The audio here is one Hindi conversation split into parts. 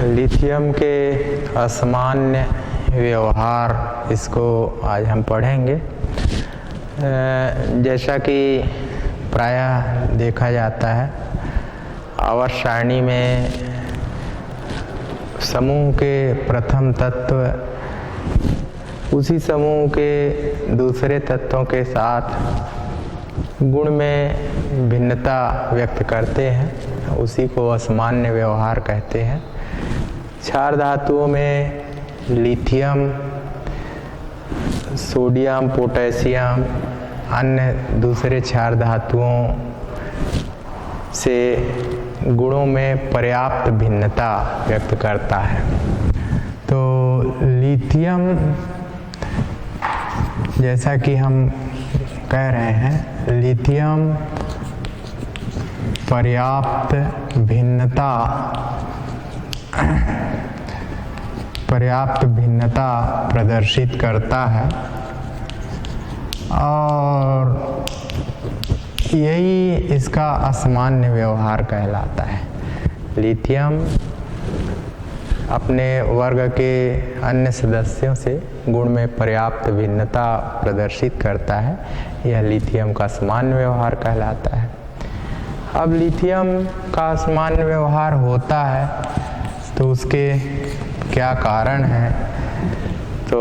लिथियम के असामान्य व्यवहार, इसको आज हम पढ़ेंगे। जैसा कि प्रायः देखा जाता है, आवर्त सारणी में समूह के प्रथम तत्व उसी समूह के दूसरे तत्वों के साथ गुण में भिन्नता व्यक्त करते हैं, उसी को असामान्य व्यवहार कहते हैं। क्षार धातुओं में लिथियम, सोडियम, पोटेशियम, अन्य दूसरे क्षार धातुओं से गुणों में पर्याप्त भिन्नता व्यक्त करता है। तो लिथियम, जैसा कि हम कह रहे हैं, लिथियम पर्याप्त भिन्नता प्रदर्शित करता है और यही इसका असामान्य व्यवहार कहलाता है। लिथियम अपने वर्ग के अन्य सदस्यों से गुण में पर्याप्त भिन्नता प्रदर्शित करता है, यह लिथियम का सामान्य व्यवहार कहलाता है। अब लिथियम का सामान्य व्यवहार होता है तो उसके क्या कारण हैं? तो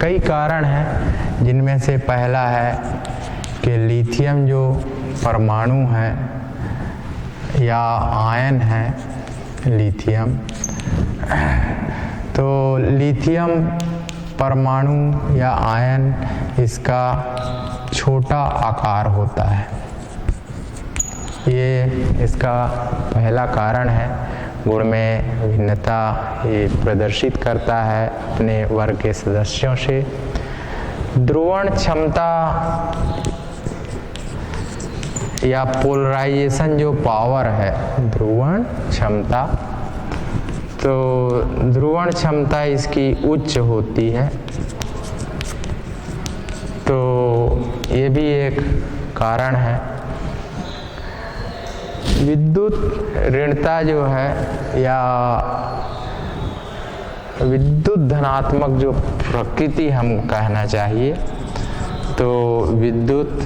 कई कारण हैं, जिनमें से पहला है कि लिथियम जो परमाणु है या आयन है, लिथियम, तो लिथियम परमाणु या आयन, इसका छोटा आकार होता है। ये इसका पहला कारण है। गुण में भिन्नता ये प्रदर्शित करता है अपने वर्ग के सदस्यों से। ध्रुवण क्षमता या पोलराइजेशन जो पावर है, ध्रुवण क्षमता, तो ध्रुवण क्षमता इसकी उच्च होती है। तो ये भी एक कारण है। विद्युत ऋणता जो है या विद्युत धनात्मक जो प्रकृति हम कहना चाहिए, तो विद्युत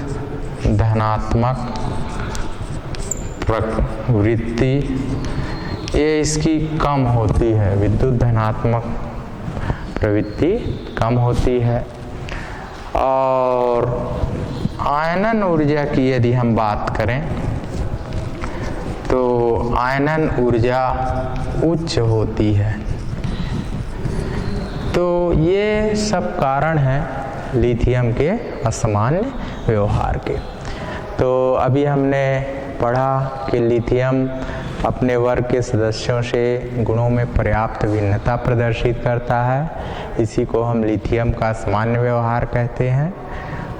धनात्मक प्रवृत्ति ये इसकी कम होती है। विद्युत धनात्मक प्रवृत्ति कम होती है। और आयनन ऊर्जा की यदि हम बात करें तो आयनन ऊर्जा उच्च होती है। तो ये सब कारण हैं लिथियम के असामान्य व्यवहार के। तो अभी हमने पढ़ा कि लिथियम अपने वर्ग के सदस्यों से गुणों में पर्याप्त भिन्नता प्रदर्शित करता है, इसी को हम लिथियम का असामान्य व्यवहार कहते हैं।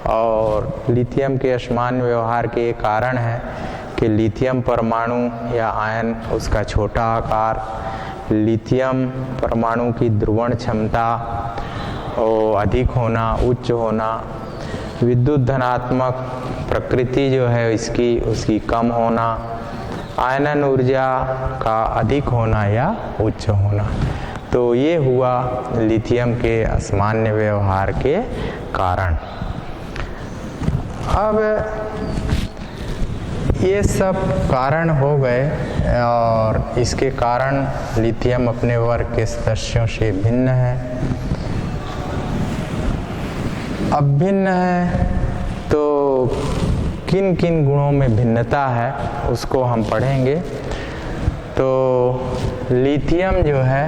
और लिथियम के असामान्य व्यवहार के कारण है कि लिथियम परमाणु या आयन, उसका छोटा आकार, लिथियम परमाणु की ध्रुवण क्षमता और अधिक होना, उच्च होना, विद्युत धनात्मक प्रकृति जो है इसकी, उसकी कम होना, आयनन ऊर्जा का अधिक होना या उच्च होना। तो ये हुआ लिथियम के असामान्य व्यवहार के कारण। अब ये सब कारण हो गए और इसके कारण लिथियम अपने वर्ग के सदस्यों से भिन्न है। अब भिन्न है तो किन किन गुणों में भिन्नता है उसको हम पढ़ेंगे। तो लिथियम जो है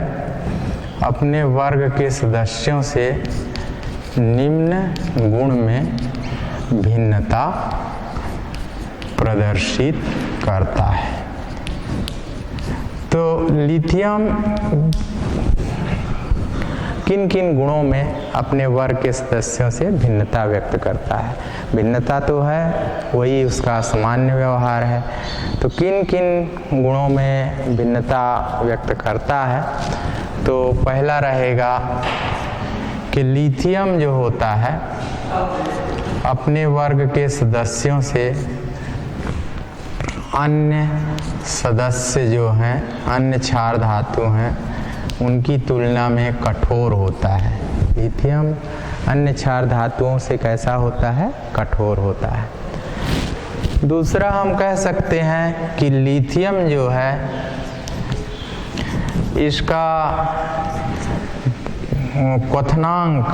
अपने वर्ग के सदस्यों से निम्न गुण में भिन्नता प्रदर्शित करता है। तो लिथियम किन किन गुणों में अपने वर्ग के सदस्यों से भिन्नता व्यक्त करता है? भिन्नता तो है, वही उसका सामान्य व्यवहार है। तो किन किन गुणों में भिन्नता व्यक्त करता है? तो पहला रहेगा कि लिथियम जो होता है अपने वर्ग के सदस्यों से अन्य सदस्य जो हैं, अन्य क्षार धातु हैं, उनकी तुलना में कठोर होता है। लिथियम अन्य क्षार धातुओं से कैसा होता है? कठोर होता है। दूसरा हम कह सकते हैं कि लिथियम जो है इसका क्वथनांक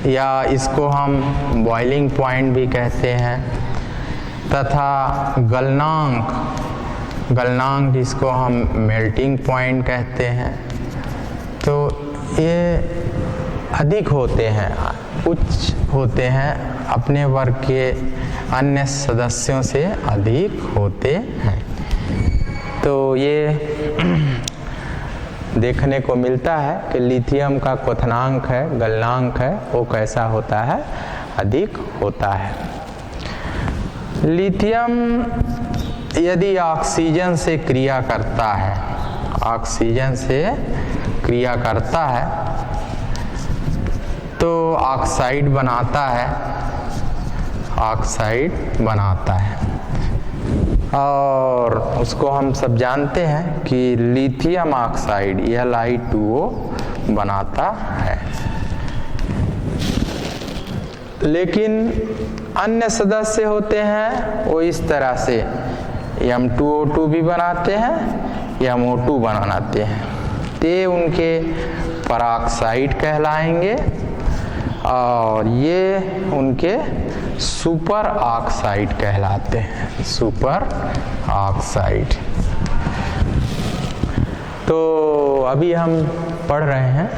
या इसको हम बॉइलिंग पॉइंट भी कहते हैं तथा गलनांक इसको हम मेल्टिंग पॉइंट कहते हैं। तो ये अधिक होते हैं, उच्च होते हैं, अपने वर्ग के अन्य सदस्यों से अधिक होते हैं। तो ये देखने को मिलता है कि लिथियम का क्वथनांक है, गलनांक है, वो कैसा होता है? अधिक होता है। लिथियम यदि ऑक्सीजन से क्रिया करता है, ऑक्सीजन से क्रिया करता है तो ऑक्साइड बनाता है, ऑक्साइड बनाता है। और उसको हम सब जानते हैं कि लिथियम ऑक्साइड Li2O बनाता है। लेकिन अन्य सदस्य होते हैं वो इस तरह से M2O2 भी बनाते हैं, MO2 बनाते हैं। ते उनके पराक्साइड कहलाएंगे और ये उनके सुपर ऑक्साइड कहलाते हैं, सुपर ऑक्साइड। तो अभी हम पढ़ रहे हैं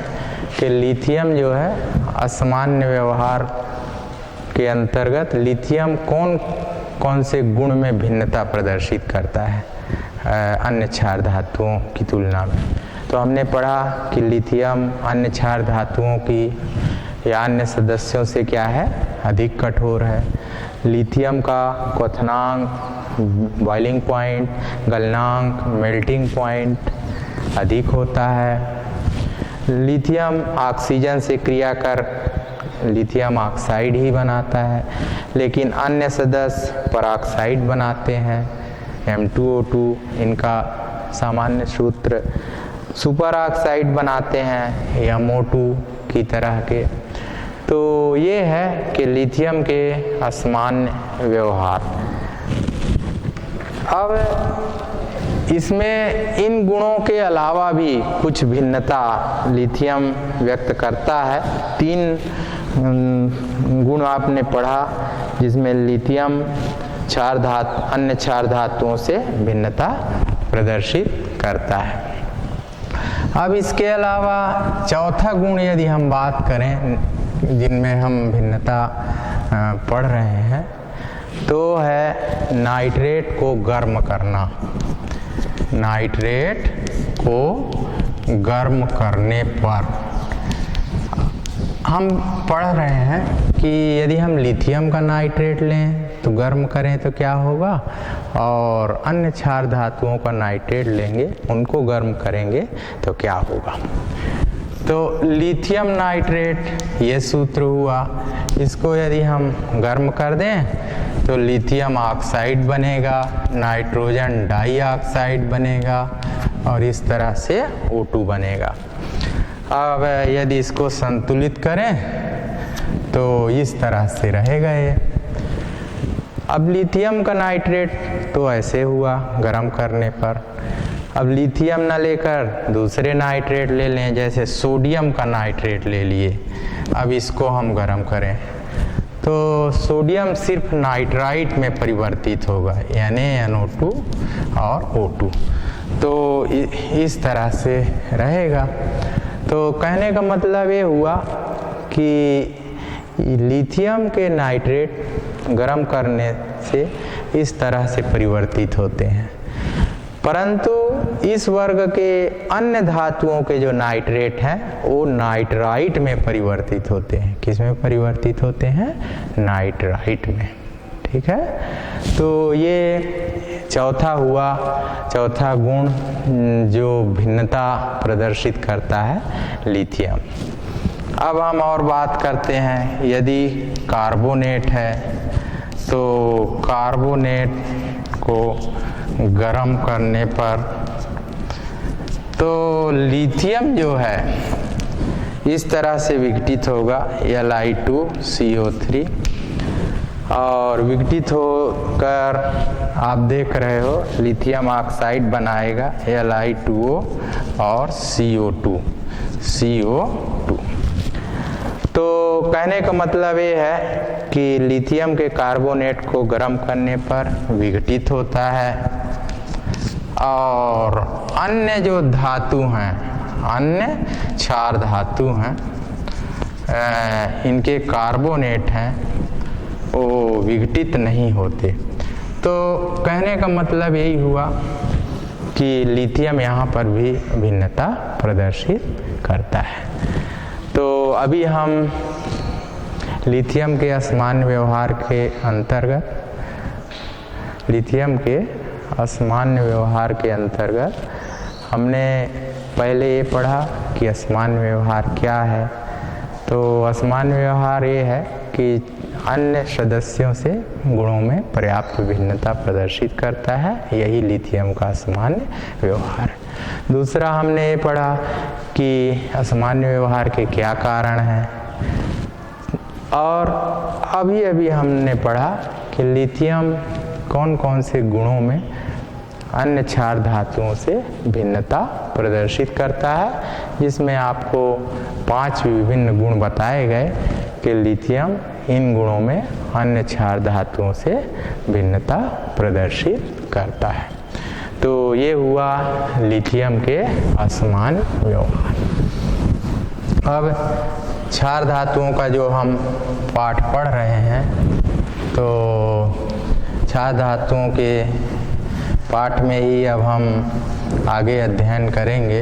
कि लिथियम जो है असामान्य व्यवहार के अंतर्गत लिथियम कौन कौन से गुण में भिन्नता प्रदर्शित करता है अन्य क्षार धातुओं की तुलना में। तो हमने पढ़ा कि लिथियम अन्य क्षार धातुओं की या अन्य सदस्यों से क्या है? अधिक कठोर है। लिथियम का क्वथनांक, बॉइलिंग पॉइंट, गलनांक, मेल्टिंग पॉइंट अधिक होता है। लिथियम ऑक्सीजन से क्रिया कर लिथियम ऑक्साइड ही बनाता है, लेकिन अन्य सदस्य पराक्साइड बनाते हैं, M2O2। इनका सामान्य सूत्र सुपर ऑक्साइड बनाते हैं MO2 की तरह के। तो ये है कि लिथियम के असामान्य व्यवहार। अब इसमें इन गुणों के अलावा भी कुछ भिन्नता लिथियम व्यक्त करता है। 3 गुण आपने पढ़ा जिसमें लिथियम अन्य क्षार धातुओं से भिन्नता प्रदर्शित करता है। अब इसके अलावा चौथा गुण यदि हम बात करें जिनमें हम भिन्नता पढ़ रहे हैं तो है नाइट्रेट को गर्म करना। नाइट्रेट को गर्म करने पर हम पढ़ रहे हैं कि यदि हम लिथियम का नाइट्रेट लें तो गर्म करें तो क्या होगा, और अन्य क्षार धातुओं का नाइट्रेट लेंगे उनको गर्म करेंगे तो क्या होगा। तो लिथियम नाइट्रेट ये सूत्र हुआ। इसको यदि हम गर्म कर दें तो लिथियम ऑक्साइड बनेगा, नाइट्रोजन डाइऑक्साइड बनेगा और इस तरह से O2 बनेगा। अब यदि इसको संतुलित करें तो इस तरह से रहेगा ये। अब लिथियम का नाइट्रेट तो ऐसे हुआ गर्म करने पर। अब लिथियम ना लेकर दूसरे नाइट्रेट ले लें, जैसे सोडियम का नाइट्रेट ले लिए। अब इसको हम गर्म करें तो सोडियम सिर्फ नाइट्राइट में परिवर्तित होगा, यानी NO2 और O2। तो इस तरह से रहेगा। तो कहने का मतलब ये हुआ कि लिथियम के नाइट्रेट गर्म करने से इस तरह से परिवर्तित होते हैं, परंतु इस वर्ग के अन्य धातुओं के जो नाइट्रेट हैं वो नाइट्राइट में परिवर्तित होते हैं। किस में परिवर्तित होते हैं? नाइट्राइट में। ठीक है, तो ये चौथा हुआ, चौथा गुण जो भिन्नता प्रदर्शित करता है लिथियम। अब हम और बात करते हैं, यदि कार्बोनेट है तो कार्बोनेट को गर्म करने पर तो लिथियम जो है इस तरह से विघटित होगा Li2CO3 और विघटित होकर आप देख रहे हो लिथियम ऑक्साइड बनाएगा Li2O और CO2। तो कहने का मतलब ये है कि लिथियम के कार्बोनेट को गर्म करने पर विघटित होता है और अन्य जो धातु हैं, अन्य क्षार धातु हैं, इनके कार्बोनेट हैं वो विघटित नहीं होते। तो कहने का मतलब यही हुआ कि लिथियम यहाँ पर भी भिन्नता प्रदर्शित करता है। तो अभी हम लिथियम के असामान्य व्यवहार के अंतर्गत हमने पहले ये पढ़ा कि असामान्य व्यवहार क्या है। तो असामान्य व्यवहार ये है कि अन्य सदस्यों से गुणों में पर्याप्त भिन्नता प्रदर्शित करता है, यही लिथियम का असामान्य व्यवहार है। दूसरा हमने ये पढ़ा कि असामान्य व्यवहार के क्या कारण हैं और अभी हमने पढ़ा कि लिथियम कौन कौन से गुणों में अन्य क्षार धातुओं से भिन्नता प्रदर्शित करता है, जिसमें आपको 5 विभिन्न गुण बताए गए कि लिथियम इन गुणों में अन्य क्षार धातुओं से भिन्नता प्रदर्शित करता है। तो ये हुआ लिथियम के असामान्य व्यवहार। अब क्षार धातुओं का जो हम पाठ पढ़ रहे हैं, तो क्षार धातुओं के पाठ में ही अब हम आगे अध्ययन करेंगे,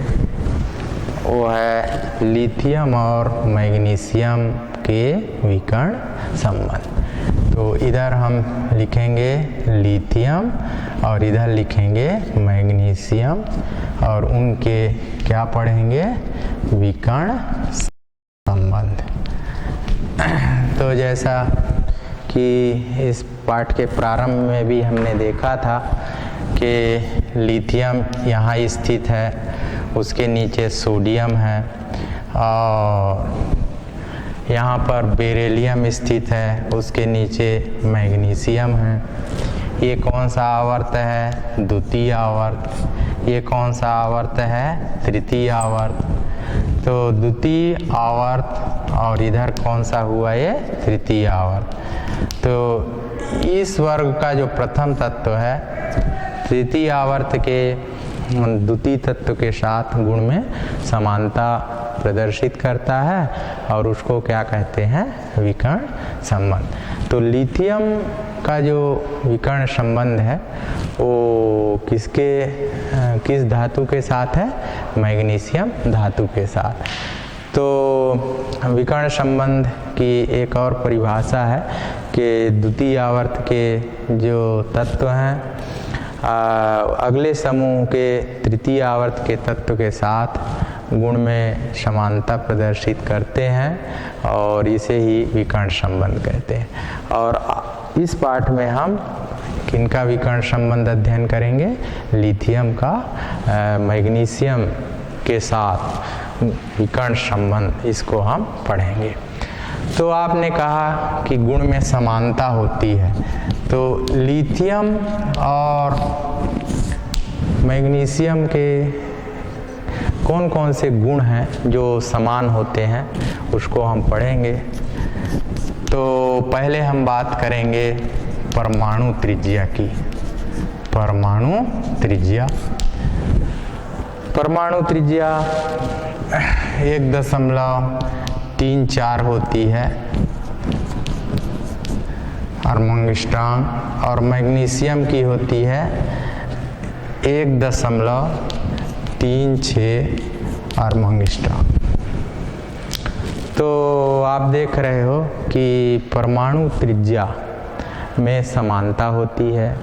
वो है लिथियम और मैग्नीशियम के विकर्ण संबंध। तो इधर हम लिखेंगे लिथियम और इधर लिखेंगे मैग्नीशियम और उनके क्या पढ़ेंगे, विकर्ण संबंध। तो जैसा कि इस पाठ के प्रारंभ में भी हमने देखा था कि लिथियम यहाँ स्थित है, उसके नीचे सोडियम है और यहाँ पर बेरिलियम स्थित है, उसके नीचे मैग्नीशियम है। ये कौन सा आवर्त है, द्वितीय आवर्त। ये कौन सा आवर्त है, तृतीय आवर्त। तो द्वितीय आवर्त और इधर कौन सा हुआ, ये तृतीय आवर्त। तो इस वर्ग का जो प्रथम तत्व है तृतीय आवर्त के द्वितीय तत्व के साथ गुण में समानता प्रदर्शित करता है और उसको क्या कहते हैं, विकर्ण संबंध। तो लिथियम का जो विकर्ण संबंध है वो किस धातु के साथ है, मैग्नीशियम धातु के साथ। तो विकर्ण संबंध की एक और परिभाषा है कि द्वितीय आवर्त के जो तत्व हैं अगले समूह के तृतीय आवर्त के तत्व के साथ गुण में समानता प्रदर्शित करते हैं और इसे ही विकर्ण संबंध कहते हैं। और इस पाठ में हम किनका विकर्ण संबंध अध्ययन करेंगे, लिथियम का मैग्नीशियम के साथ विकर्ण संबंध, इसको हम पढ़ेंगे। तो आपने कहा कि गुण में समानता होती है, तो लिथियम और मैग्नीशियम के कौन कौन से गुण हैं जो समान होते हैं उसको हम पढ़ेंगे। तो पहले हम बात करेंगे परमाणु त्रिज्या की। परमाणु त्रिज्या 1.34 होती है एंगस्ट्रॉम और मैग्नीशियम की होती है 1.36 एंगस्ट्रॉम। तो आप देख रहे हो कि परमाणु त्रिज्या में समानता होती है,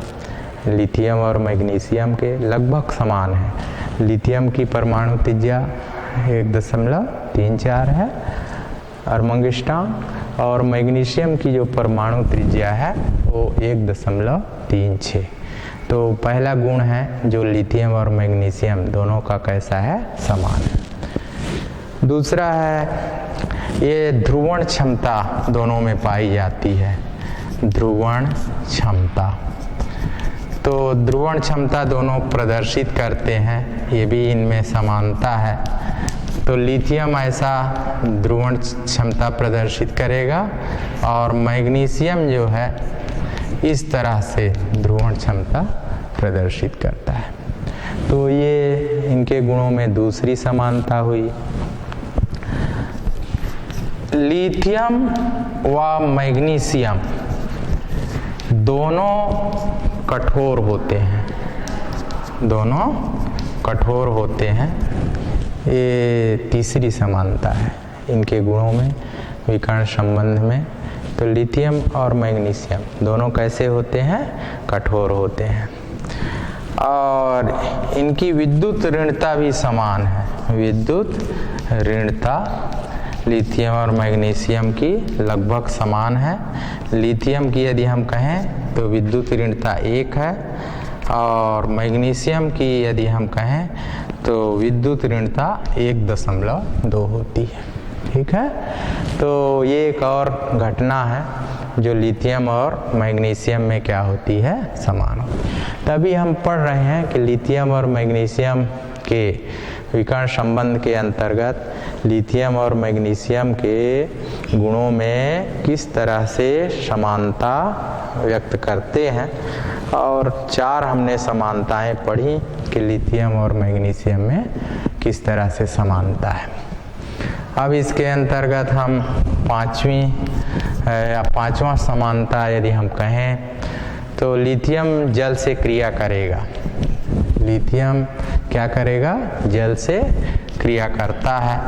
लिथियम और मैग्नीशियम के लगभग समान है। लिथियम की परमाणु त्रिज्या 1.34 है एंगस्ट्रॉम और मैग्नीशियम की जो परमाणु त्रिज्या है वो 1.36। तो पहला गुण है जो लिथियम और मैग्नीशियम दोनों का कैसा है, समान है। दूसरा है ये ध्रुवण क्षमता दोनों में पाई जाती है, ध्रुवण क्षमता। तो ध्रुवण क्षमता दोनों प्रदर्शित करते हैं, ये भी इनमें समानता है। तो लिथियम ऐसा ध्रुवण क्षमता प्रदर्शित करेगा और मैग्नीशियम जो है इस तरह से ध्रुवण क्षमता प्रदर्शित करता है। तो ये इनके गुणों में दूसरी समानता हुई। लिथियम व मैग्नीशियम दोनों कठोर होते हैं, दोनों कठोर होते हैं, ये तीसरी समानता है इनके गुणों में, विकर्ण संबंध में। तो लिथियम और मैग्नीशियम दोनों कैसे होते हैं, कठोर होते हैं। और इनकी विद्युत ऋणता भी समान है, विद्युत ऋणता लिथियम और मैग्नीशियम की लगभग समान है। लिथियम की यदि हम कहें तो विद्युत ऋणता 1 है और मैग्नीशियम की यदि हम कहें तो विद्युत ऋणता 1.2 होती है। ठीक है, तो ये एक और घटना है जो लिथियम और मैग्नीशियम में क्या होती है, समान होती है। तभी हम पढ़ रहे हैं कि लिथियम और मैग्नीशियम के विकर्ण संबंध के अंतर्गत लिथियम और मैग्नीशियम के गुणों में किस तरह से समानता व्यक्त करते हैं। और 4 हमने समानताएं पढ़ी कि लिथियम और मैग्नीशियम में किस तरह से समानता है। अब इसके अंतर्गत हम पांचवा समानता यदि हम कहें तो लिथियम जल से क्रिया करेगा। लिथियम क्या करेगा, जल से क्रिया करता है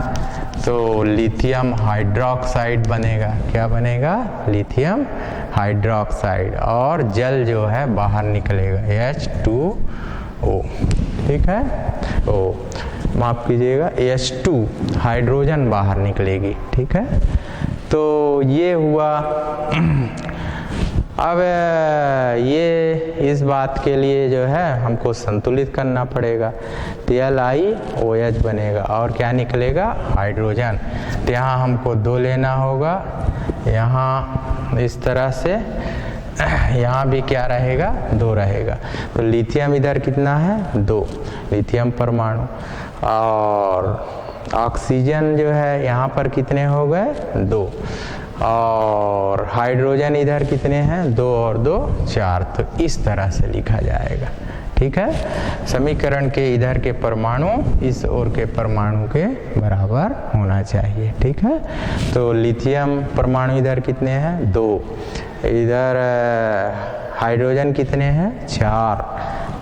तो लिथियम हाइड्रोक्साइड बनेगा। क्या बनेगा, लिथियम हाइड्रोक्साइड, और जल जो है बाहर निकलेगा H2O। ठीक है, ओ माफ कीजिएगा, H2 हाइड्रोजन बाहर निकलेगी। ठीक है, तो ये हुआ। अब ये इस बात के लिए जो है हमको संतुलित करना पड़ेगा, तो LiOH बनेगा और क्या निकलेगा, हाइड्रोजन। तो यहाँ हमको 2 लेना होगा, यहाँ इस तरह से, यहाँ भी क्या रहेगा, 2 रहेगा। तो लिथियम इधर कितना है, 2 लिथियम परमाणु, और ऑक्सीजन जो है यहाँ पर कितने हो गए, 2, और हाइड्रोजन इधर कितने हैं, 2 और 2 4। तो इस तरह से लिखा जाएगा। ठीक है, समीकरण के इधर के परमाणु इस ओर के परमाणु के बराबर होना चाहिए। ठीक है, तो लिथियम परमाणु इधर कितने हैं, 2, इधर हाइड्रोजन कितने हैं, 4,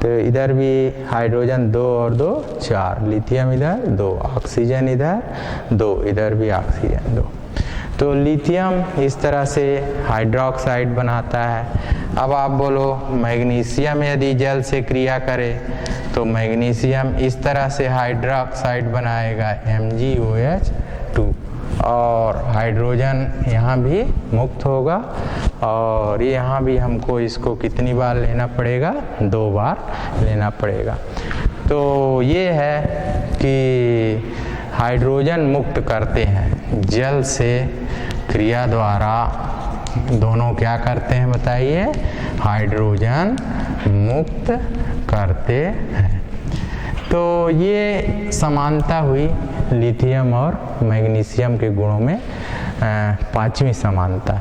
तो इधर भी हाइड्रोजन 2 और 2 4, लिथियम इधर 2, ऑक्सीजन इधर 2, इधर भी ऑक्सीजन 2। तो लिथियम इस तरह से हाइड्रोक्साइड बनाता है। अब आप बोलो मैग्नीशियम यदि जल से क्रिया करे तो मैग्नीशियम इस तरह से हाइड्रोक्साइड बनाएगा MgOH2, और हाइड्रोजन यहाँ भी मुक्त होगा, और यहाँ भी हमको इसको कितनी बार लेना पड़ेगा, 2 बार लेना पड़ेगा। तो ये है कि हाइड्रोजन मुक्त करते हैं जल से क्रिया द्वारा, दोनों क्या करते हैं बताइए, हाइड्रोजन मुक्त करते हैं। तो ये समानता हुई लिथियम और मैग्नीशियम के गुणों में 5वीं समानता।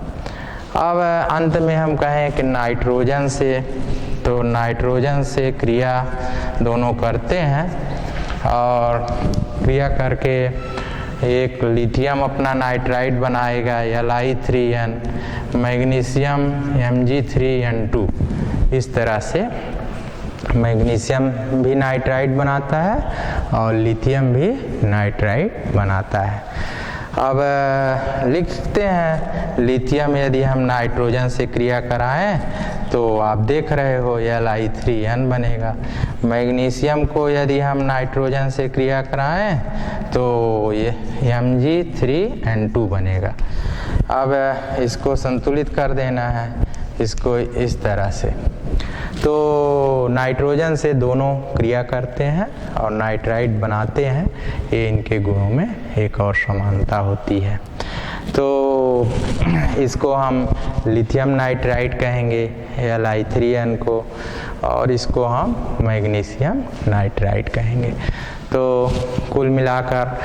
अब अंत में हम कहें कि नाइट्रोजन से, तो नाइट्रोजन से क्रिया दोनों करते हैं और क्रिया करके एक लिथियम अपना नाइट्राइड बनाएगा Li3n, मैग्नीशियम Mg3n2। इस तरह से मैग्नीशियम भी नाइट्राइड बनाता है और लिथियम भी नाइट्राइड बनाता है। अब लिखते हैं लिथियम यदि हम नाइट्रोजन से क्रिया कराएं तो आप देख रहे हो Li3n बनेगा। मैग्नीशियम को यदि हम नाइट्रोजन से क्रिया कराएं तो ये Mg3n2 बनेगा। अब इसको संतुलित कर देना है, इसको इस तरह से। तो नाइट्रोजन से दोनों क्रिया करते हैं और नाइट्राइट बनाते हैं। ये इनके गुणों में एक और समानता होती है। तो इसको हम लिथियम नाइट्राइट कहेंगे Li3n को, और इसको हम मैग्नीशियम नाइट्राइट कहेंगे। तो कुल मिलाकर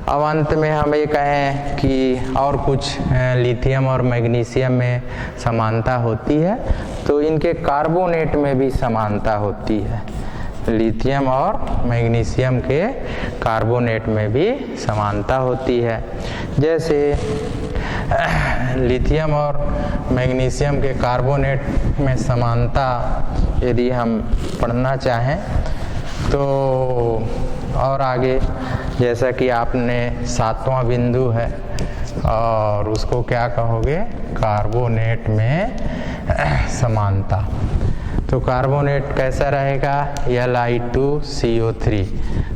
अब अंत में हम ये कहें कि और कुछ लिथियम और मैग्नीशियम में समानता होती है, तो इनके कार्बोनेट में भी समानता होती है। लिथियम और मैग्नीशियम के कार्बोनेट में भी समानता होती है। जैसे लिथियम और मैग्नीशियम के कार्बोनेट में समानता यदि हम पढ़ना चाहें तो और आगे, जैसा कि आपने 7वां बिंदु है और उसको क्या कहोगे, कार्बोनेट में समानता। तो कार्बोनेट कैसा रहेगा, Li2CO3,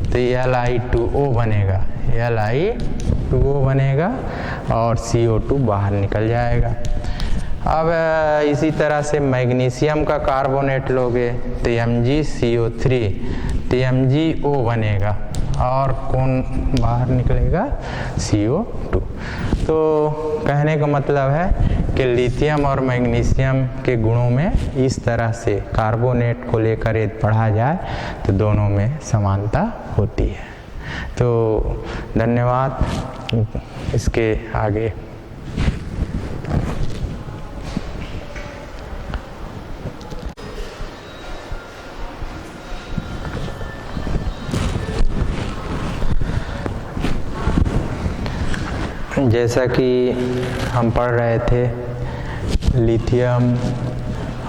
तो Li2O बनेगा, Li2O बनेगा और CO2 बाहर निकल जाएगा। अब इसी तरह से मैग्नीशियम का कार्बोनेट लोगे तो MgCO3, तो MgO बनेगा और कौन बाहर निकलेगा, CO2। तो कहने का मतलब है कि लिथियम और मैग्नीशियम के गुणों में इस तरह से कार्बोनेट को लेकर यदि पढ़ा जाए तो दोनों में समानता होती है। तो धन्यवाद। इसके आगे जैसा कि हम पढ़ रहे थे लिथियम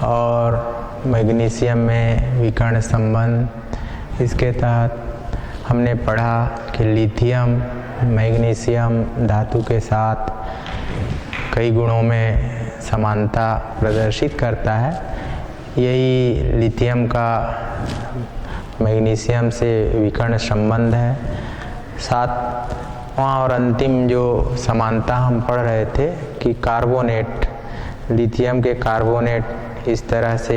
और मैग्नीशियम में विकर्ण संबंध, इसके तहत हमने पढ़ा कि लिथियम मैग्नीशियम धातु के साथ कई गुणों में समानता प्रदर्शित करता है। यही लिथियम का मैग्नीशियम से विकर्ण संबंध है। सातवां और अंतिम जो समानता हम पढ़ रहे थे कि कार्बोनेट, लिथियम के कार्बोनेट इस तरह से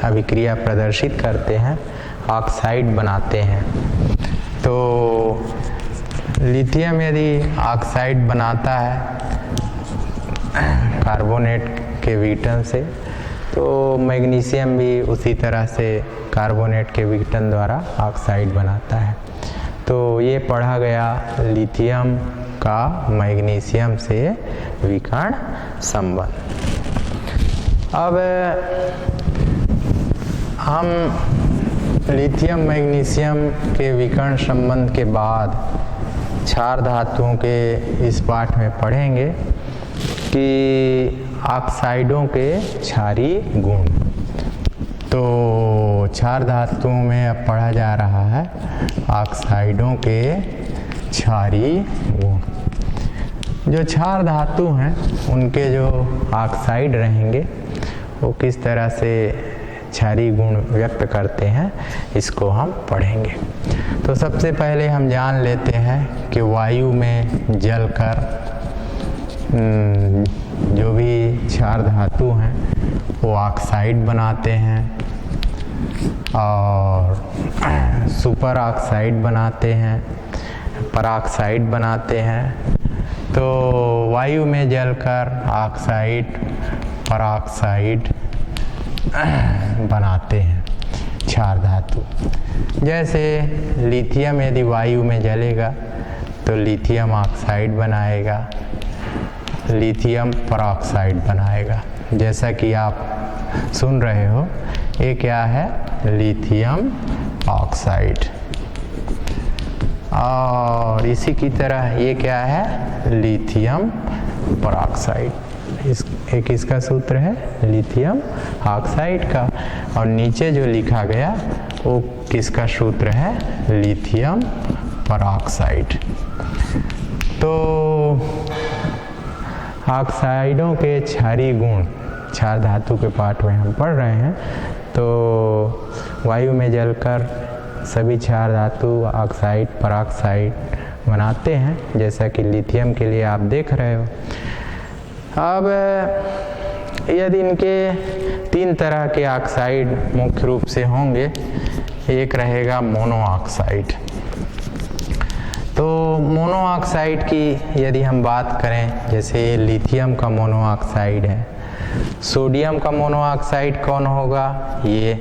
अभिक्रिया प्रदर्शित करते हैं, ऑक्साइड बनाते हैं। तो लिथियम यदि ऑक्साइड बनाता है कार्बोनेट के विघटन से, तो मैग्नीशियम भी उसी तरह से कार्बोनेट के विघटन द्वारा ऑक्साइड बनाता है। तो ये पढ़ा गया लिथियम का मैग्नीशियम से विकर्ण संबंध। अब हम लिथियम मैग्नीशियम के विकर्ण संबंध के बाद क्षार धातुओं के इस पाठ में पढ़ेंगे कि ऑक्साइडों के क्षारीय गुण। तो क्षार धातुओं में अब पढ़ा जा रहा है ऑक्साइडों के क्षारीय गुण। जो क्षार धातु हैं उनके जो ऑक्साइड रहेंगे वो किस तरह से क्षारीय गुण व्यक्त करते हैं, इसको हम पढ़ेंगे। तो सबसे पहले हम जान लेते हैं कि वायु में जलकर जो भी क्षार धातु हैं वो ऑक्साइड बनाते हैं और सुपर ऑक्साइड बनाते हैं, परऑक्साइड बनाते हैं। तो वायु में जलकर ऑक्साइड, परऑक्साइड बनाते हैं क्षार धातु। जैसे लिथियम यदि वायु में जलेगा तो लिथियम ऑक्साइड बनाएगा, लिथियम परऑक्साइड बनाएगा। जैसा कि आप सुन रहे हो, ये क्या है, लिथियम ऑक्साइड। और इसी की तरह ये क्या है, लिथियम परऑक्साइड। एक इसका सूत्र है लिथियम ऑक्साइड का, और नीचे जो लिखा गया वो किसका सूत्र है, लिथियम परऑक्साइड। तो ऑक्साइडों के क्षारीय गुण क्षार धातु के पाठ में हम पढ़ रहे हैं। तो वायु में जलकर सभी क्षार धातु ऑक्साइड, परऑक्साइड बनाते हैं, जैसा कि लिथियम के लिए आप देख रहे हो। अब यदि इनके तीन तरह के ऑक्साइड मुख्य रूप से होंगे। एक रहेगा मोनो ऑक्साइड। तो मोनो ऑक्साइड की यदि हम बात करें, जैसे लिथियम का मोनो ऑक्साइड है। सोडियम का मोनो ऑक्साइड कौन होगा? ये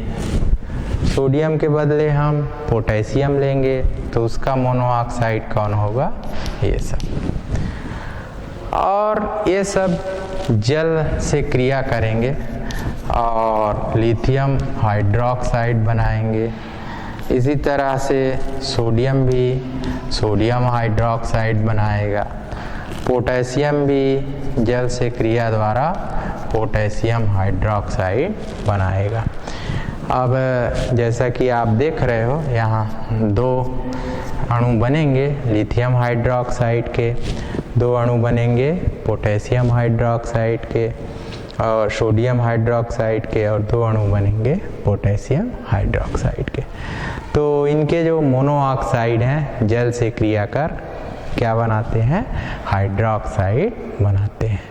सोडियम के बदले हम पोटेशियम लेंगे तो उसका मोनो ऑक्साइड कौन होगा? ये सब। और ये सब जल से क्रिया करेंगे और लिथियम हाइड्रोक्साइड बनाएंगे। इसी तरह से सोडियम भी सोडियम हाइड्रोक्साइड बनाएगा। पोटेशियम भी जल से क्रिया द्वारा पोटेशियम हाइड्रोक्साइड बनाएगा। अब जैसा कि आप देख रहे हो, यहाँ दो अणु बनेंगे लिथियम हाइड्रोक्साइड के, दो अणु बनेंगे पोटेशियम हाइड्रोक्साइड के और सोडियम हाइड्रोक्साइड के, और दो अणु बनेंगे पोटेशियम हाइड्रोक्साइड के। तो इनके जो मोनो ऑक्साइड हैं जल से क्रिया कर क्या बनाते हैं? हाइड्रोक्साइड बनाते हैं।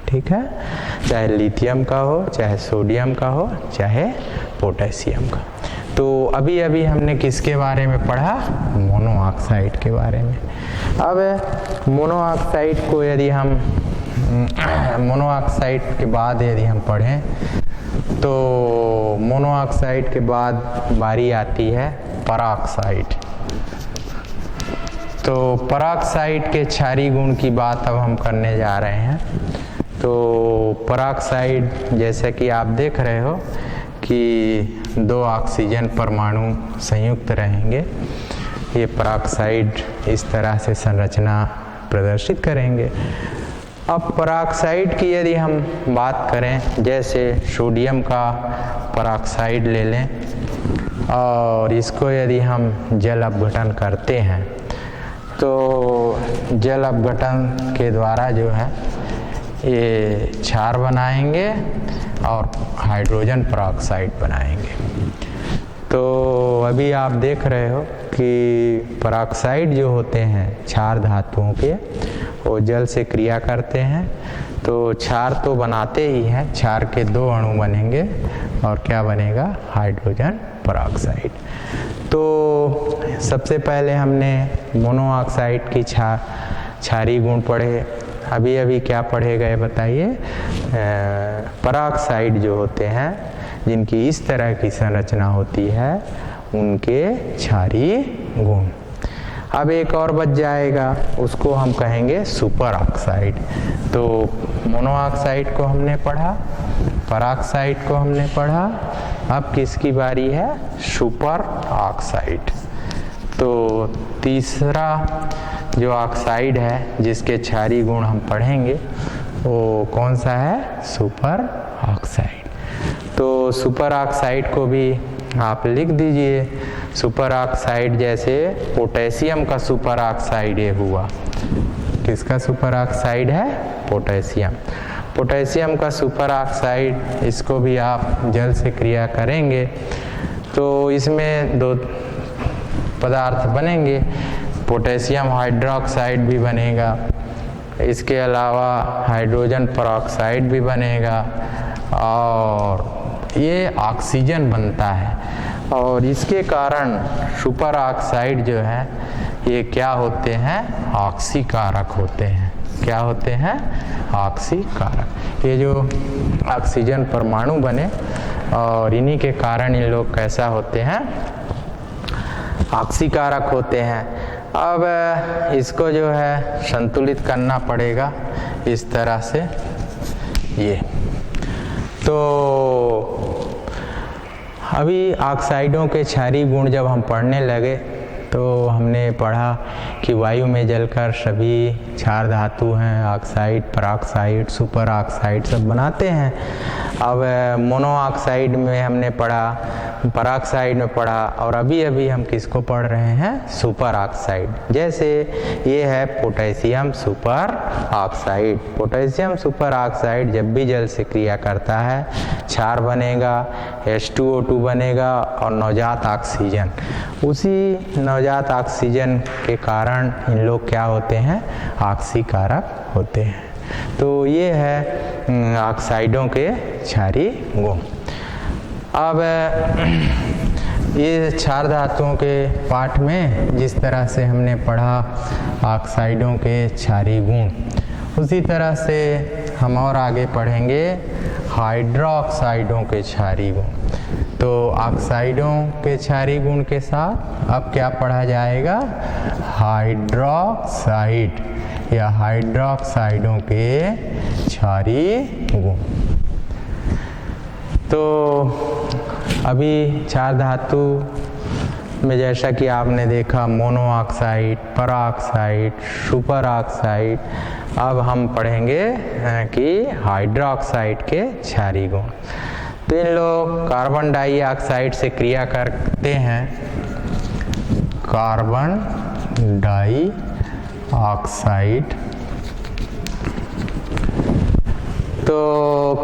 ठीक है, चाहे लिथियम का हो, चाहे सोडियम का हो, चाहे पोटेशियम का। तो अभी अभी हमने किसके बारे में पढ़ा? मोनो ऑक्साइड के बारे में। अब मोनो ऑक्साइड को यदि हम मोनो ऑक्साइड के बाद यदि हम पढ़ें तो मोनो ऑक्साइड के बाद बारी आती है पराऑक्साइड। तो पराऑक्साइड के क्षारीय गुण की बात अब हम करने जा रहे हैं। तो पराऑक्साइड जैसे कि आप देख रहे हो कि दो ऑक्सीजन परमाणु संयुक्त रहेंगे। ये पराऑक्साइड इस तरह से संरचना प्रदर्शित करेंगे। अब पराऑक्साइड की यदि हम बात करें, जैसे सोडियम का पराऑक्साइड ले लें और इसको यदि हम जल अपघटन करते हैं तो जल अपघटन के द्वारा जो है ये क्षार बनाएंगे और हाइड्रोजन पराऑक्साइड बनाएंगे। तो अभी आप देख रहे हो कि पराऑक्साइड जो होते हैं क्षार धातुओं के, वो जल से क्रिया करते हैं तो क्षार तो बनाते ही हैं, क्षार के दो अणु बनेंगे और क्या बनेगा? हाइड्रोजन पराऑक्साइड। तो सबसे पहले हमने मोनो ऑक्साइड की क्षारीय गुण पढ़े। अभी अभी क्या पढ़े गए बताइए? पराऑक्साइड जो होते हैं जिनकी इस तरह की संरचना होती है उनके क्षारीय गुण। अब एक और बच जाएगा, उसको हम कहेंगे सुपर ऑक्साइड। तो मोनो ऑक्साइड को हमने पढ़ा, पराऑक्साइड को हमने पढ़ा, अब किसकी बारी है? Super oxide. तो तीसरा जो ऑक्साइड है जिसके क्षारीय गुण हम पढ़ेंगे वो कौन सा है? Super oxide. तो सुपर ऑक्साइड को भी आप लिख दीजिए। सुपर ऑक्साइड जैसे पोटेशियम का सुपर ऑक्साइड ये हुआ। किसका सुपर ऑक्साइड है? पोटेशियम। पोटेशियम का सुपर ऑक्साइड, इसको भी आप जल से क्रिया करेंगे तो इसमें दो पदार्थ बनेंगे, पोटेशियम हाइड्रोक्साइड भी बनेगा, इसके अलावा हाइड्रोजन पराऑक्साइड भी बनेगा और ये ऑक्सीजन बनता है। और इसके कारण सुपर ऑक्साइड जो है ये क्या होते हैं? ऑक्सीकारक होते हैं। क्या होते हैं? ऑक्सीकारक। ये जो ऑक्सीजन परमाणु बने और इन्हीं के कारण इन लोग कैसा होते हैं? ऑक्सीकारक होते हैं। अब इसको जो है संतुलित करना पड़ेगा इस तरह से। ये तो अभी ऑक्साइडों के क्षारीय गुण जब हम पढ़ने लगे तो हमने पढ़ा कि वायु में जलकर सभी क्षार धातु हैं, ऑक्साइड, पराऑक्साइड, सुपर ऑक्साइड सब बनाते हैं। अब मोनो ऑक्साइड में हमने पढ़ा, पराऑक्साइड में पढ़ा और अभी अभी हम किसको पढ़ रहे हैं? Super oxide. जैसे ये है potassium super oxide. Potassium super oxide जब भी जल से क्रिया करता है क्षार बनेगा, H2O2 बनेगा और नवजात ऑक्सीजन। उसी नवजात ऑक्सीजन के कारण इन लोग क्या होते हैं? ऑक्सीकारक होते हैं। तो ये है ऑक्साइडों के क्षारीय गुण। अब ये क्षार धातुओं के पाठ में जिस तरह से हमने पढ़ा ऑक्साइडों के क्षारीय गुण, उसी तरह से हम और आगे पढ़ेंगे हाइड्रोक्साइडों के क्षारीय गुण। तो ऑक्साइडों के क्षारीय गुण के साथ अब क्या पढ़ा जाएगा, हाइड्रोक्साइड या हाइड्रोक्साइडों के क्षारीय गुण। तो अभी क्षार धातु में जैसा कि आपने देखा मोनो ऑक्साइड, पराऑक्साइड, सुपर ऑक्साइड, अब हम पढ़ेंगे कि हाइड्रोक्साइड के क्षारीय गुण। तो इन लोग कार्बन डाइऑक्साइड से क्रिया करते हैं, कार्बन डाइऑक्साइड। तो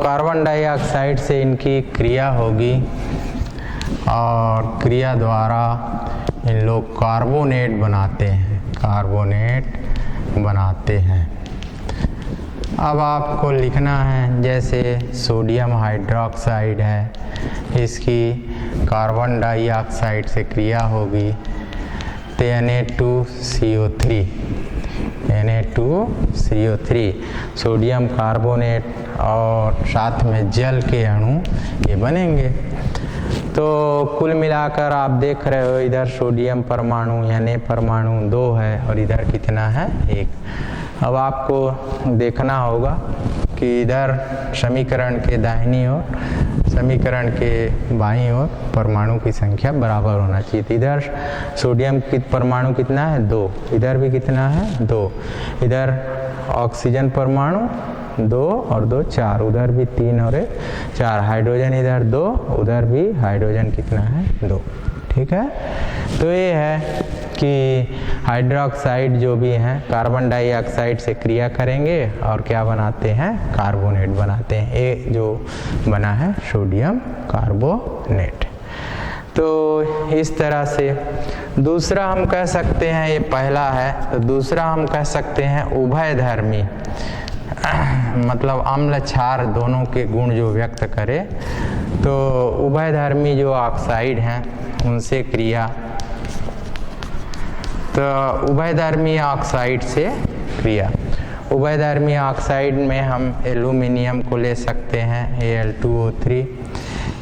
कार्बन डाइऑक्साइड से इनकी क्रिया होगी और क्रिया द्वारा इन लोग कार्बोनेट बनाते हैं, कार्बोनेट बनाते हैं। अब आपको लिखना है, जैसे सोडियम हाइड्रोक्साइड है, इसकी कार्बन डाइऑक्साइड से क्रिया होगी तो Na2CO3, Na2CO3 सोडियम कार्बोनेट और साथ में जल के अणु ये बनेंगे। तो कुल मिलाकर आप देख रहे हो इधर सोडियम परमाणु या Na परमाणु 2 है और इधर कितना है, 1। अब आपको देखना होगा कि इधर समीकरण के दाहिनी ओर, समीकरण के बाईं ओर परमाणु की संख्या बराबर होना चाहिए। तो इधर सोडियम की परमाणु कितना है, 2, इधर भी कितना है, 2, इधर ऑक्सीजन परमाणु 2 और 2 4, उधर भी 3 और 1 4, हाइड्रोजन इधर 2, उधर भी हाइड्रोजन कितना है, 2। ठीक है, तो ये है कि हाइड्रोक्साइड जो भी हैं कार्बन डाइऑक्साइड से क्रिया करेंगे और क्या बनाते हैं, कार्बोनेट बनाते हैं। ये जो बना है सोडियम कार्बोनेट। तो इस तरह से दूसरा हम कह सकते हैं, ये पहला है, तो दूसरा हम कह सकते हैं उभयधर्मी, मतलब अम्ल क्षार दोनों के गुण जो व्यक्त करे। तो उभयधर्मी जो ऑक्साइड हैं उनसे क्रिया, तो उभयधर्मी ऑक्साइड से क्रिया, उभयधर्मी ऑक्साइड में हम एल्यूमिनियम को ले सकते हैं Al2O3।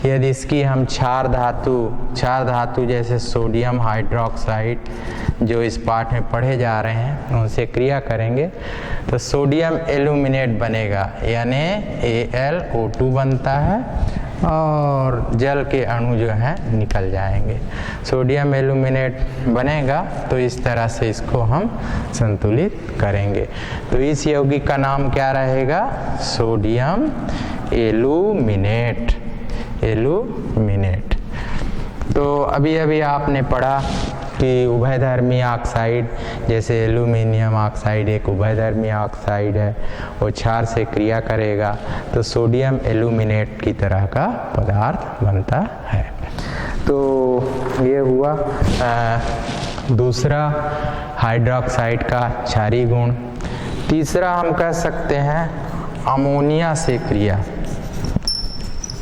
यदि इसकी हम क्षार धातु जैसे सोडियम हाइड्रोक्साइड जो इस पाठ में पढ़े जा रहे हैं उनसे क्रिया करेंगे तो सोडियम एल्यूमिनेट बनेगा, यानी AlO2 बनता है और जल के अणु जो हैं निकल जाएंगे। सोडियम एल्यूमिनेट बनेगा तो इस तरह से इसको हम संतुलित करेंगे। तो इस यौगिक का नाम क्या रहेगा, सोडियम एल्यूमिनेट, एल्यूमिनेट। तो अभी आपने पढ़ा कि उभयधर्मी ऑक्साइड जैसे एल्यूमिनियम ऑक्साइड एक उभयधर्मी ऑक्साइड है, वो क्षार से क्रिया करेगा तो सोडियम एल्यूमिनेट की तरह का पदार्थ बनता है। तो ये हुआ दूसरा हाइड्रोक्साइड का क्षारीय गुण। तीसरा हम कह सकते हैं अमोनिया से क्रिया।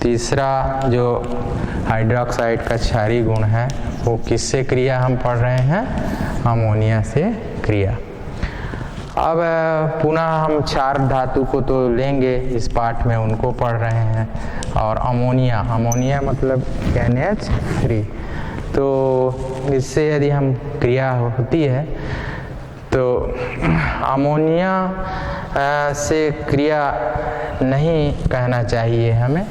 तीसरा जो हाइड्रोक्साइड का क्षारीय गुण है वो किससे क्रिया हम पढ़ रहे हैं, अमोनिया से क्रिया। अब पुनः हम क्षार धातु को तो लेंगे इस पाठ में, उनको पढ़ रहे हैं। और अमोनिया मतलब NH3, तो इससे यदि हम क्रिया होती है तो अमोनिया से क्रिया नहीं कहना चाहिए हमें,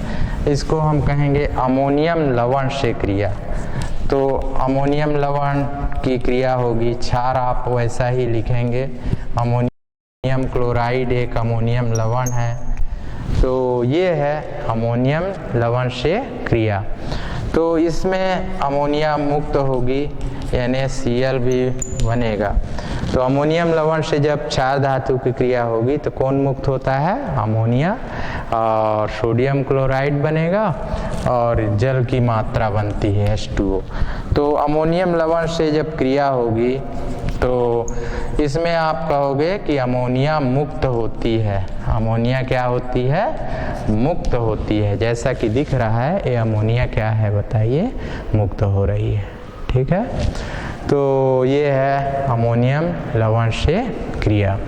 इसको हम कहेंगे अमोनियम लवण से क्रिया। तो अमोनियम लवण की क्रिया होगी, क्षार आप वैसा ही लिखेंगे, अमोनियम क्लोराइड एक अमोनियम लवण है, तो ये है अमोनियम लवण से क्रिया। तो इसमें अमोनिया मुक्त होगी NaCl भी बनेगा। तो अमोनियम लवण से जब क्षार धातु की क्रिया होगी तो कौन मुक्त होता है, अमोनिया, और सोडियम क्लोराइड बनेगा और जल की मात्रा बनती है H2O। तो अमोनियम लवण से जब क्रिया होगी तो इसमें आप कहोगे कि अमोनिया मुक्त होती है। अमोनिया क्या होती है? मुक्त होती है। जैसा कि दिख रहा है ये अमोनिया क्या है बताइए? मुक्त हो रही है। ठीक है, तो ये है अमोनियम लवण से क्रिया।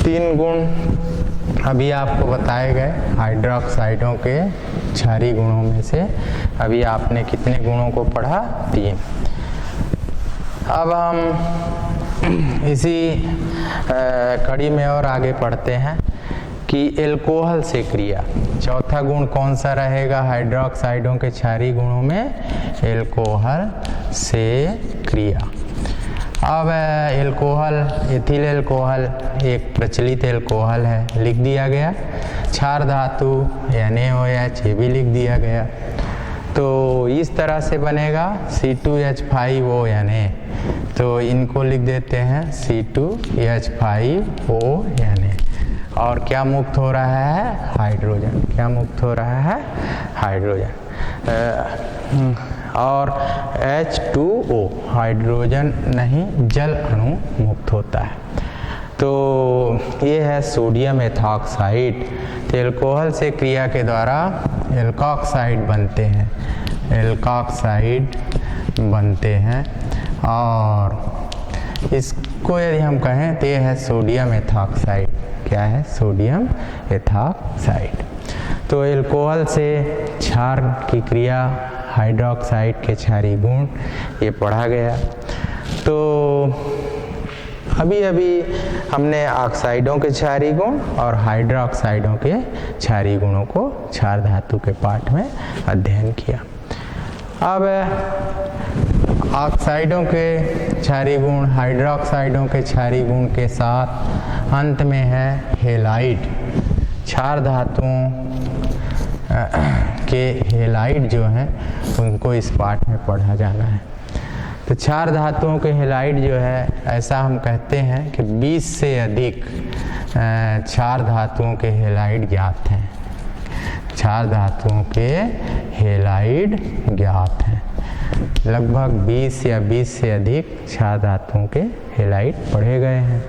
3 गुण अभी आपको बताए गए हाइड्रोक्साइडों के क्षारीय गुणों में से। अभी आपने कितने गुणों को पढ़ा? 3। अब हम इसी कड़ी में और आगे पढ़ते हैं कि एल्कोहल से क्रिया। चौथा गुण कौन सा रहेगा हाइड्रोक्साइडों के क्षारीय गुणों में? एल्कोहल से क्रिया। अब एल्कोहल, एथिल एल्कोहल एक प्रचलित एल्कोहल है, लिख दिया गया। क्षार धातु NaOH ये भी लिख दिया गया। तो इस तरह से बनेगा C2H5ONa, तो इनको लिख देते हैं C2H5ONa। और क्या मुक्त हो रहा है? हाइड्रोजन। क्या मुक्त हो रहा है? हाइड्रोजन। और H2O हाइड्रोजन नहीं, जल अणु मुक्त होता है। तो ये है सोडियम एथॉक्साइड। तो एल्कोहल से क्रिया के द्वारा एल्कोक्साइड बनते हैं, एल्कोक्साइड बनते हैं। और इसको यदि हम कहें तो ये है सोडियम एथॉक्साइड। क्या है? Sodium ethoxide. तो एल्कोहल से क्षार की क्रिया, हाइड्रोक्साइड के क्षारीय गुण ये पढ़ा गया। तो अभी हमने ऑक्साइडों के क्षारीय गुण और हाइड्रोक्साइडों के क्षारीय गुणों को क्षार धातु के पाठ में अध्ययन किया। अब ऑक्साइडों के क्षारीय गुण, हाइड्रोक्साइडों के क्षारीय गुण के साथ अंत में है हेलाइड। क्षार धातुओं के हेलाइड जो हैं उनको इस पाठ में पढ़ा जाना है। तो क्षार धातुओं के हेलाइड जो है, ऐसा हम कहते हैं कि 20 से अधिक क्षार धातुओं के हेलाइड ज्ञात हैं। क्षार धातुओं के हेलाइड ज्ञात हैं। लगभग 20 या 20 से अधिक क्षार धातुओं के हेलाइड पढ़े गए हैं।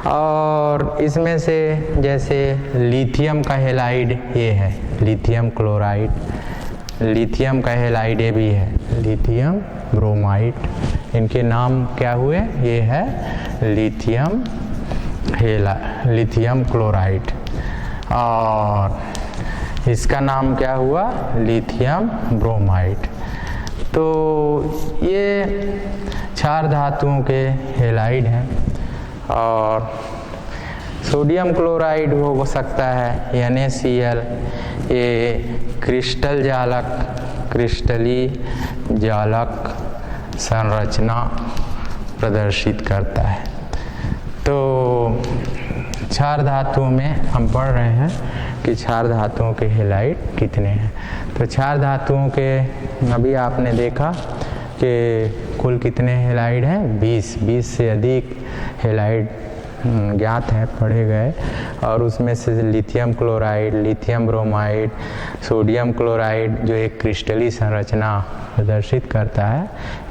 और इसमें से जैसे लिथियम का हेलाइड ये है, लिथियम क्लोराइड। लिथियम का हेलाइड ये भी है, लिथियम ब्रोमाइड। इनके नाम क्या हुए? ये है लिथियम क्लोराइड। और इसका नाम क्या हुआ? Lithium bromide. तो ये क्षार धातुओं के हेलाइड हैं। और सोडियम क्लोराइड हो सकता है NaCl, ये क्रिस्टली जालक संरचना प्रदर्शित करता है। तो क्षार धातुओं में हम पढ़ रहे हैं कि क्षार धातुओं के हेलाइड कितने हैं। तो क्षार धातुओं के अभी आपने देखा कि कुल कितने हेलाइड हैं? 20 से अधिक हेलाइड ज्ञात हैं, पढ़े गए। और उसमें से lithium chloride, lithium bromide, sodium chloride जो एक क्रिस्टली संरचना प्रदर्शित करता है,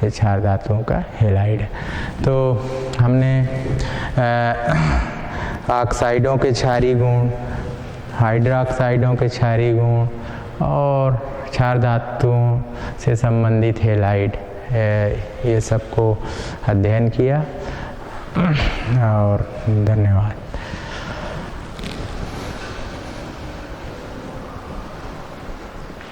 ये क्षार धातुओं का हेलाइड है। तो हमने ऑक्साइडों के क्षारीय गुण, हाइड्रोक्साइडों के क्षारीय गुण और क्षार धातुओं से संबंधित हेलाइड ये सबको अध्ययन किया। और धन्यवाद।